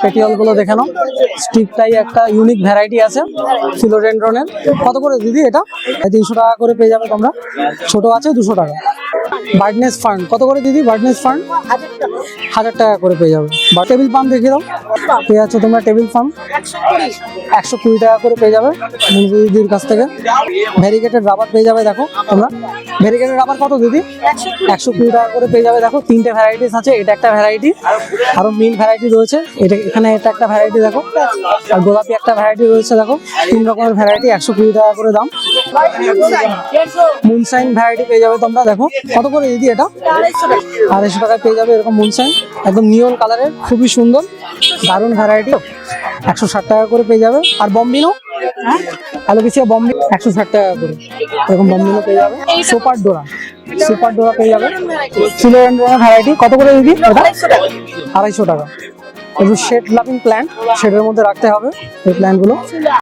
পেটিওল গুলো দেখে নাও। স্টিকটাই একটা ইউনিক ভ্যারাইটি আছে ফিলোডেন্ড্রনের। কত করে দিদি এটা? 300 টাকা করে পেয়ে যাবে তোমরা। ছোট আছে 200 টাকা। বার্ডনেস ফার্ন কত করে দিদি? বার্ডনেস ফার্ন 1000 টাকা করে পেয়ে যাবে। বা টেবিল পাম্প দেখিয়ে দাও। পেয়ে যাচ্ছ তোমরা টেবিল পাম্প 120 টাকা করে পেয়ে যাবে মঞ্জু দিদির কাছ থেকে। ভ্যারিগেটেড রাবার পেয়ে যাবে দেখো তোমরা। ভ্যারিগেটেড রাবার কত দিদি? 120 টাকা করে পেয়ে যাবে। দেখো 3টে ভ্যারাইটিস আছে, এটা একটা ভ্যারাইটি, আরো মিন ভ্যারাইটি রয়েছে। এখানে এটা একটা ভ্যারাইটি দেখো, আর গোলাপি একটা ভ্যারাইটি রয়েছে দেখো। 3 রকমের ভ্যারাইটি, 120 টাকা করে দাম। মুনসাইন ভ্যারাইটি পেয়ে যাবে তোমরা। দেখো কত করে দিদি এটা? 250 টাকায় পেয়ে যাবে এরকম মুনসাইন, একদম নিয়ন কালারের, খুবই সুন্দর, দারুণ ভ্যারাইটি। 160 টাকা করে পেয়ে যাবে। আর বম্বিনো, অ্যালোকেসিয়া বম্বি 160 টাকা করে এরকম বম্বিনো পেয়ে যাবে। সুপার ডোরা পেয়ে যাবে। ফিলোডেন্ড্রনের ভ্যারাইটি কত করে দিদি? 250 টাকা। একটু শেড লাভিং প্ল্যান্ট, শেডের মধ্যে রাখতে হবে এই প্ল্যান্ট গুলো।